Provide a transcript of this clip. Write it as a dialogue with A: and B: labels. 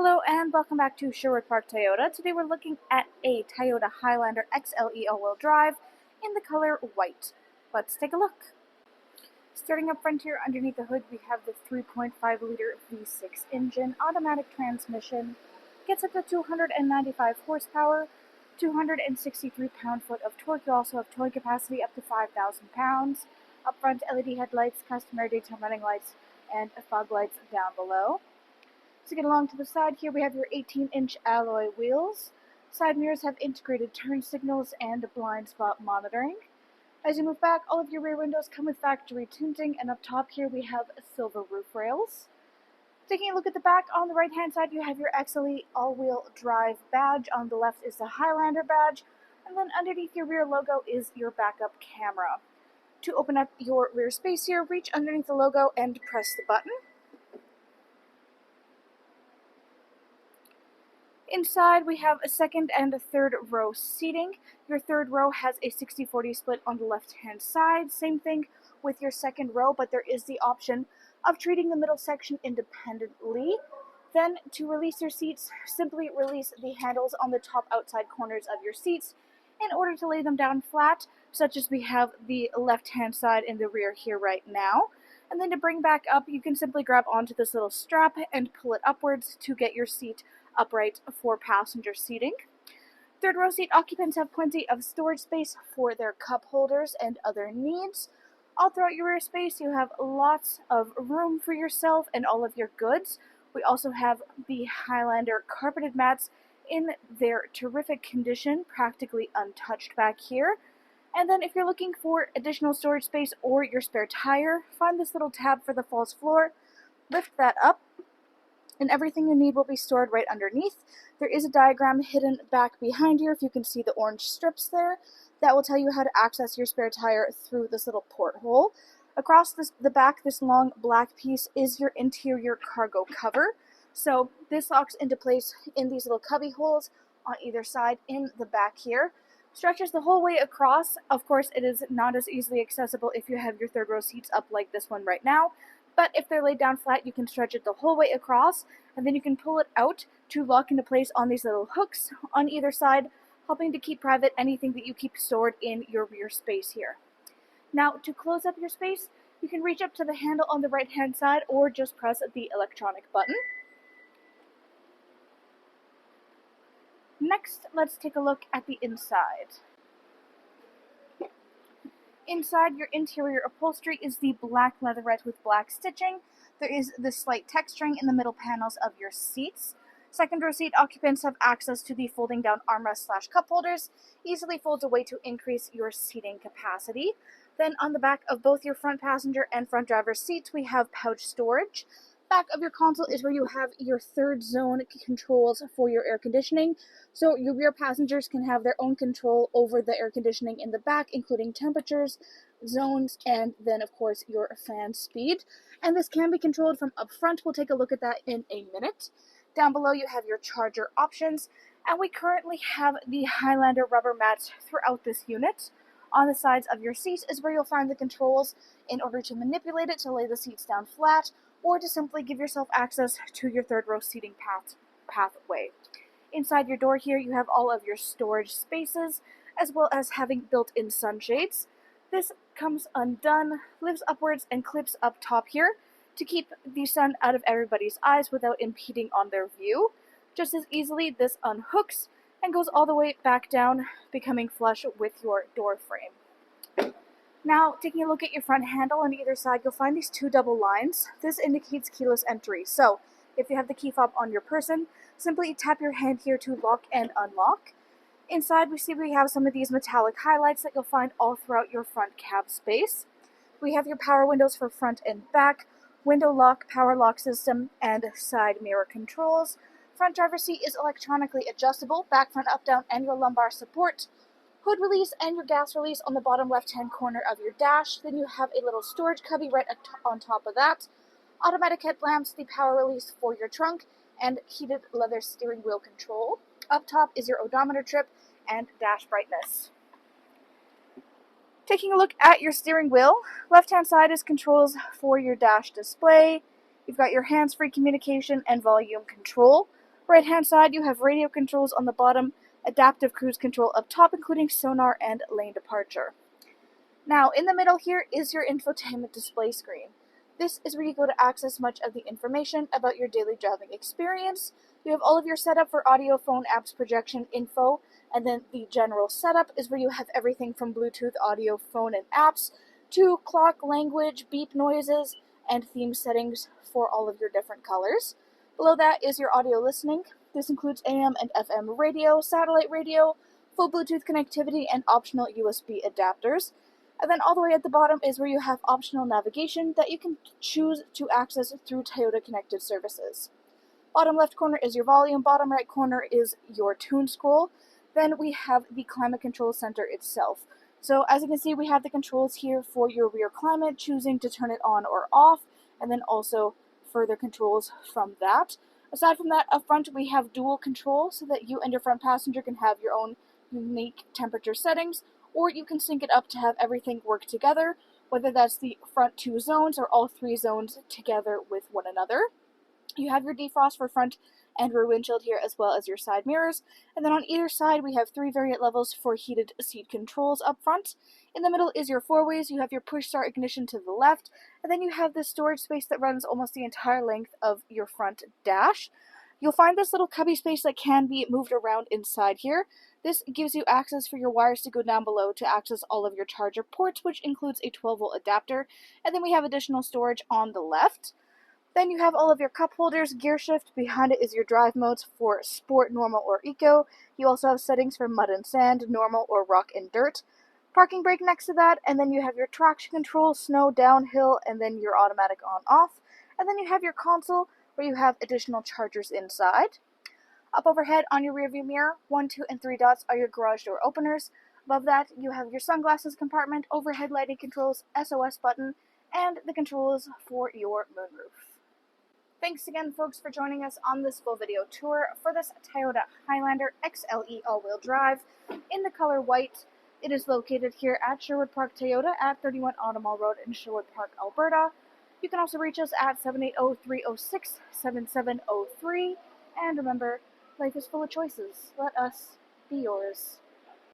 A: Hello and welcome back to Sherwood Park Toyota. Today we're looking at a Toyota Highlander XLE all-wheel drive in the color white. Let's take a look. Starting up front here underneath the hood, we have the 3.5-liter V6 engine, automatic transmission, gets up to 295 horsepower, 263 pound-foot of torque. You also have towing capacity up to 5,000 pounds. Up front, LED headlights, customary daytime running lights, and fog lights down below. To get along to the side here, we have your 18-inch alloy wheels. Side mirrors have integrated turn signals and blind spot monitoring. As you move back, all of your rear windows come with factory tinting, and up top here we have silver roof rails. Taking a look at the back, on the right-hand side you have your XLE all-wheel drive badge. On the left is the Highlander badge, and then underneath your rear logo is your backup camera. To open up your rear space here, reach underneath the logo and press the button. Inside, we have a second and a third row seating. Your third row has a 60-40 split on the left-hand side. Same thing with your second row, but there is the option of treating the middle section independently. Then, to release your seats, simply release the handles on the top outside corners of your seats in order to lay them down flat, such as we have the left-hand side in the rear here right now. And then to bring back up, you can simply grab onto this little strap and pull it upwards to get your seat upright for passenger seating. Third row seat occupants have plenty of storage space for their cup holders and other needs. All throughout your rear space, you have lots of room for yourself and all of your goods. We also have the Highlander carpeted mats in their terrific condition, practically untouched back here. And then if you're looking for additional storage space or your spare tire, find this little tab for the false floor, lift that up, and everything you need will be stored right underneath. There is a diagram hidden back behind here, if you can see the orange strips there, that will tell you how to access your spare tire through this little porthole. Across the back, this long black piece is your interior cargo cover. So this locks into place in these little cubby holes on either side in the back here. Stretches the whole way across. Of course, it is not as easily accessible if you have your third row seats up like this one right now. But if they're laid down flat, you can stretch it the whole way across, and then you can pull it out to lock into place on these little hooks on either side, helping to keep private anything that you keep stored in your rear space here. Now, to close up your space, you can reach up to the handle on the right-hand side or just press the electronic button. Next, let's take a look at the inside. Inside, your interior upholstery is the black leatherette with black stitching. There is the slight texturing in the middle panels of your seats. Second row seat occupants have access to the folding down armrest/cup holders. Easily folds away to increase your seating capacity. Then on the back of both your front passenger and front driver's seats, we have pouch storage. Back of your console is where you have your third zone controls for your air conditioning. So your rear passengers can have their own control over the air conditioning in the back, including temperatures, zones, and then of course your fan speed. And this can be controlled from up front. We'll take a look at that in a minute. Down below you have your charger options, and we currently have the Highlander rubber mats throughout this unit. On the sides of your seats is where you'll find the controls in order to manipulate it to lay the seats down flat, or to simply give yourself access to your third row seating pathway. Inside your door here, you have all of your storage spaces, as well as having built-in sunshades. This comes undone, lifts upwards, and clips up top here to keep the sun out of everybody's eyes without impeding on their view. Just as easily, this unhooks and goes all the way back down, becoming flush with your door frame. Now, taking a look at your front handle on either side, you'll find these two double lines. This indicates keyless entry. So, if you have the key fob on your person, simply tap your hand here to lock and unlock. Inside, we have some of these metallic highlights that you'll find all throughout your front cab space. We have your power windows for front and back, window lock, power lock system, and side mirror controls. Front driver's seat is electronically adjustable, back, front, up, down, and your lumbar support. Hood release and your gas release on the bottom left-hand corner of your dash. Then you have a little storage cubby right on top of that. Automatic headlamps, the power release for your trunk, and heated leather steering wheel control. Up top is your odometer trip and dash brightness. Taking a look at your steering wheel, left-hand side is controls for your dash display. You've got your hands-free communication and volume control. Right hand side, you have radio controls on the bottom, adaptive cruise control up top, including sonar and lane departure. Now, in the middle here is your infotainment display screen. This is where you go to access much of the information about your daily driving experience. You have all of your setup for audio, phone, apps, projection, info, and then the general setup is where you have everything from Bluetooth, audio, phone, and apps to clock, language, beep noises, and theme settings for all of your different colors. Below that is your audio listening. This includes AM and FM radio, satellite radio, full Bluetooth connectivity, and optional USB adapters. And then all the way at the bottom is where you have optional navigation that you can choose to access through Toyota connected services. Bottom left corner is your volume, bottom right corner is your tune scroll. Then we have the climate control center itself. So as you can see, we have the controls here for your rear climate, choosing to turn it on or off, and then also further controls from that. Aside from that, up front we have dual control so that you and your front passenger can have your own unique temperature settings, or you can sync it up to have everything work together, whether that's the front two zones or all three zones together with one another. You have your defrost for front and rear windshield here, as well as your side mirrors. And then on either side, we have 3 variant levels for heated seat controls up front. In the middle is your four-ways. You have your push-start ignition to the left, and then you have this storage space that runs almost the entire length of your front dash. You'll find this little cubby space that can be moved around inside here. This gives you access for your wires to go down below to access all of your charger ports, which includes a 12-volt adapter, and then we have additional storage on the left. Then you have all of your cup holders, gear shift. Behind it is your drive modes for sport, normal, or eco. You also have settings for mud and sand, normal, or rock and dirt. Parking brake next to that, and then you have your traction control, snow, downhill, and then your automatic on-off. And then you have your console, where you have additional chargers inside. Up overhead on your rearview mirror, 1, 2, and 3 dots are your garage door openers. Above that, you have your sunglasses compartment, overhead lighting controls, SOS button, and the controls for your moonroof. Thanks again, folks, for joining us on this full video tour for this Toyota Highlander XLE all-wheel drive in the color white. It is located here at Sherwood Park Toyota at 31 Automall Road in Sherwood Park, Alberta. You can also reach us at 780-306-7703. And remember, life is full of choices. Let us be yours.